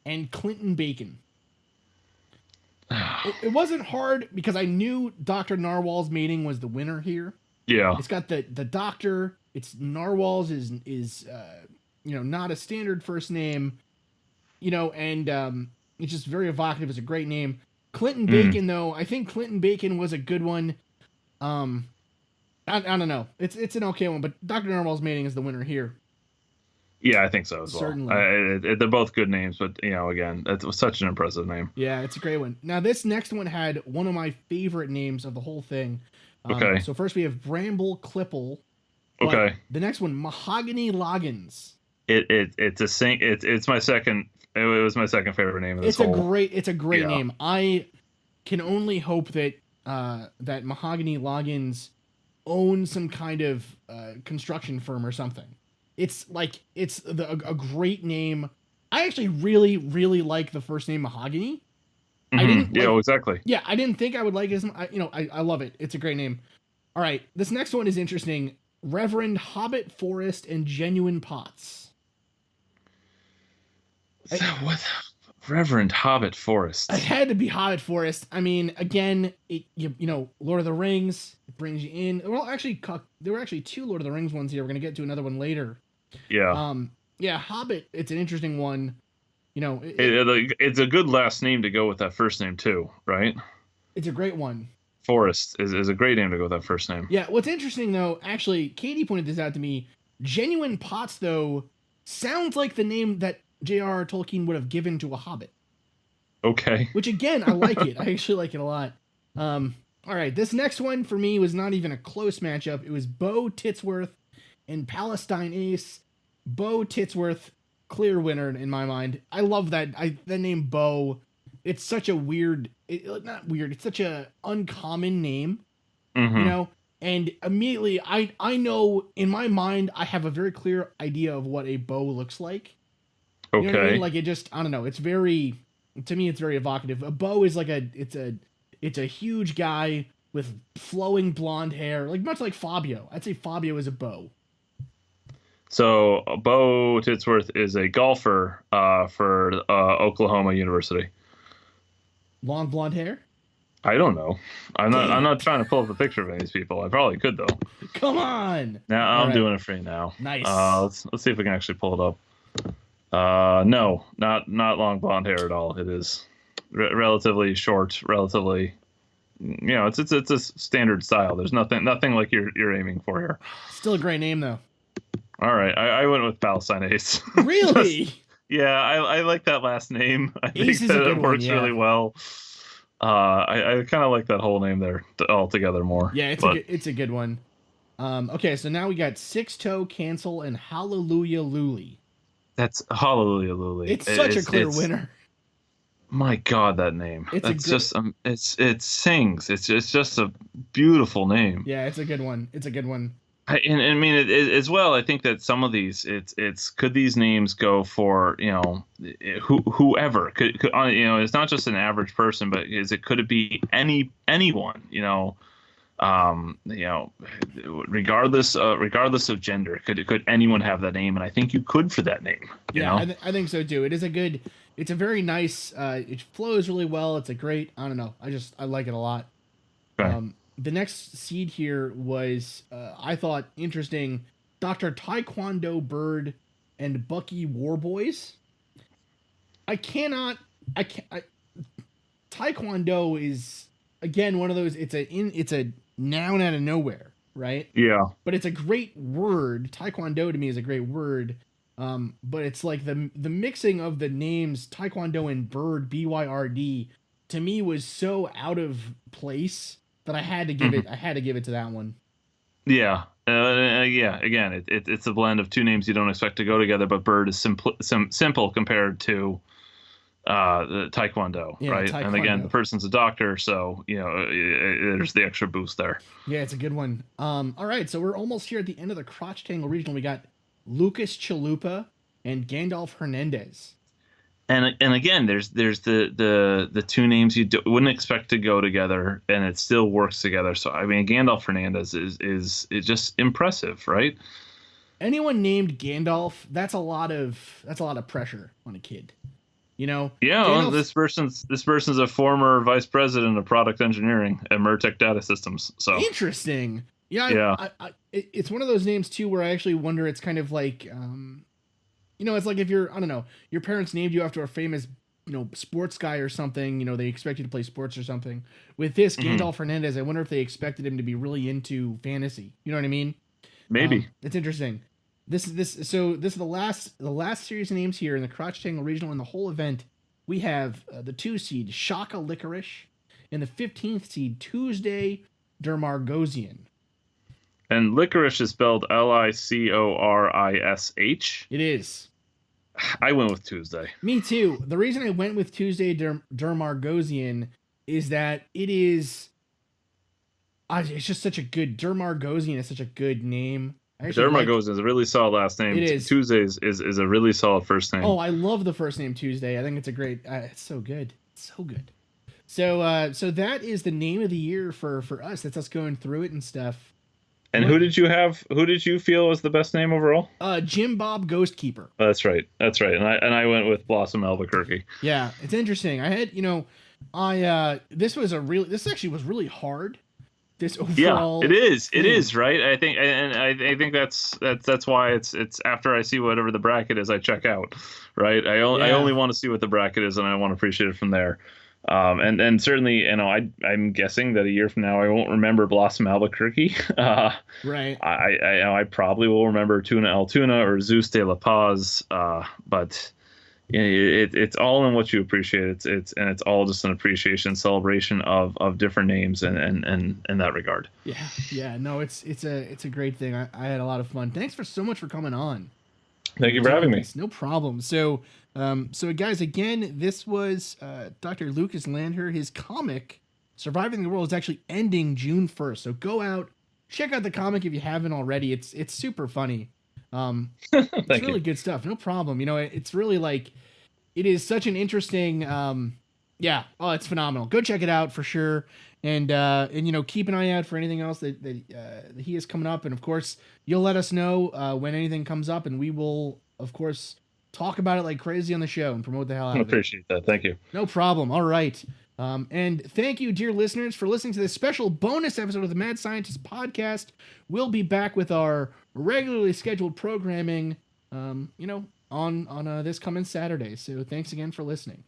and Clinton Bacon. It wasn't hard because I knew Dr. Narwhal's Mating was the winner here. Yeah. It's got the doctor. It's Narwhal's is not a standard first name. And it's just very evocative. It's a great name. Clinton Bacon, though, I think Clinton Bacon was a good one. I don't know. It's an okay one, but Dr. Narwhal's Mating is the winner here. Yeah, I think so as well. Certainly. They're both good names, but again, it was such an impressive name. Yeah, it's a great one. Now, this next one had one of my favorite names of the whole thing. Okay. So first we have Bramble Clipple. Okay. The next one, Mahogany Loggins. It's my second. It was my second favorite name of this It's a great name. I can only hope that that Mahogany Loggins owns some kind of construction firm or something. It's a great name. I actually really, really like the first name Mahogany. Mm-hmm. Exactly. Yeah, I didn't think I would like it. I love it. It's a great name. All right, this next one is interesting. Reverend Hobbit Forest and Genuine Pots. What? Reverend Hobbit Forest. It had to be Hobbit Forest. I mean, again, Lord of the Rings, it brings you in. Well, actually, there were actually two Lord of the Rings ones here. We're gonna get to another one later. Yeah. Yeah, Hobbit. It's an interesting one. It's a good last name to go with that first name too, right? It's a great one. Forest is a great name to go with that first name. Yeah. What's interesting though, actually, Katie pointed this out to me. Genuine Pots though sounds like the name that J.R.R. Tolkien would have given to a hobbit. Okay. Which again, I like it. I actually like it a lot. All right, this next one for me was not even a close matchup. It was Bo Titsworth and Palestine Ace. Bo Titsworth, clear winner in my mind. I love that. The name Bo. It's such a weird. Not weird. It's such a uncommon name. Mm-hmm. And immediately I know in my mind I have a very clear idea of what a bow looks like. Okay. You know what I mean? Like, it just, I don't know. It's very, to me, it's very evocative. A bow is like it's a huge guy with flowing blonde hair, like much like Fabio. I'd say Fabio is a bow. So Bo Titsworth is a golfer for Oklahoma University. Long blonde hair? I don't know. I'm Dang not it. trying to pull up a picture of any of these people. I probably could though. Come on. Now All I'm right. doing it for you now. Nice. Let's see if we can actually pull it up. No, not long blonde hair at all. It is relatively short, relatively. It's a standard style. There's nothing like you're aiming for here. Still a great name though. All right, I went with Palestine Ace. Just Really? yeah, I like that last name. I Ace think is a that good it one. works Yeah. really well. I kind of like that whole name there altogether more. Yeah, But it's a good one. Okay, so now we got Six Toe Cancel and Hallelujah Luli. that's Hallelujah, Luli. It's such a clear winner. My God, that name. It's a That's great. just it sings. It's just a beautiful name. Yeah, it's a good one. It's a good one. I mean as well. I think that some of these, it's could these names go for whoever could it's not just an average person, but could it be anyone regardless of gender, could anyone have that name? And I think you could for that name. You Yeah, know. I think so too. It is a good. It's a very nice. It flows really well. It's a great. I don't know. I like it a lot. Okay. The next seed here was I thought interesting. Doctor Taekwondo Bird and Bucky Warboys. I cannot. I can. I, Taekwondo is again one of those. It's a noun out of nowhere, right? Yeah. But it's a great word. Taekwondo to me is a great word. But it's like the mixing of the names Taekwondo and Bird BYRD to me was so out of place that I had to give Mhm. it. I had to give it to that one. Yeah. Yeah. Again, it's a blend of two names you don't expect to go together, but Bird is simple compared to the Taekwondo, Yeah, right? And again, the Taekwondo. person's a doctor, so there's the extra boost there. Yeah, it's a good one. All right, so we're almost here at the end of the Crotch Tangle Regional. We got Lucas Chalupa and Gandalf Hernandez. And again, there's the two names you wouldn't expect to go together, and it still works together. So I mean, Gandalf Fernandez is just impressive, right? Anyone named Gandalf, that's a lot of pressure on a kid. You know, Yeah, well, Gandalf's this person's a former vice president of product engineering at Mertec Data Systems. So interesting. Yeah, yeah. it's one of those names too where I actually wonder. It's kind of like, it's like if I don't know, your parents named you after a famous, sports guy or something. They expect you to play sports or something. With this Mhm. Gandalf Hernandez, I wonder if they expected him to be really into fantasy. You know what I mean? Maybe. It's interesting. This is the last series of names here in the Crotch Tangle Regional. In the whole event, we have the 2 seed Shaka Licorice and the 15th seed Tuesday Dermargosian. And licorice is spelled Licorish. It is. I went with Tuesday. Me too. The reason I went with Tuesday Dermargosian is that it is. It's just such a good Dermargosian is such a good name. I actually Derma like. goes is a really solid last name. It is. Tuesday is a really solid first name. Oh, I love the first name Tuesday. I think it's a great. It's so good. It's so good. So that is the name of the year for us. That's us going through it and stuff. And What? who did you have? Who did you feel was the best name overall? Jim Bob Ghostkeeper. That's right. That's right. And I went with Blossom Albuquerque. Yeah, it's interesting. I had this actually was really hard. This Yeah, overall it is. It thing. is right. I think that's why it's after I see whatever the bracket is, I check out. Right. I Yeah. only want to see what the bracket is, and I want to appreciate it from there. And certainly, I'm guessing that a year from now I won't remember Blossom Albuquerque. Right. I probably will remember Tuna El Tuna or Zeus de la Paz. But it's all in what you appreciate. It's all just an appreciation, celebration of different names and in that regard. Yeah. Yeah. No, it's a great thing. I had a lot of fun. Thanks for so much for coming on. Thank you for having me. This. No problem. So guys, again, this was Dr. Lucas Landherr. His comic, Surviving the World, is actually ending June 1st. So go out, check out the comic if you haven't already. It's super funny. It's Thank really you. good stuff. No problem. It's really like it is such an interesting. Yeah. Oh, it's phenomenal. Go check it out for sure. And keep an eye out for anything else that he is coming up. And of course, you'll let us know when anything comes up, and we will, of course, talk about it like crazy on the show and promote the hell out I of it. appreciate that. Thank you. No problem. All right. And thank you, dear listeners, for listening to this special bonus episode of the Mad Scientist podcast. We'll be back with our regularly scheduled programming, on this coming Saturday. So thanks again for listening.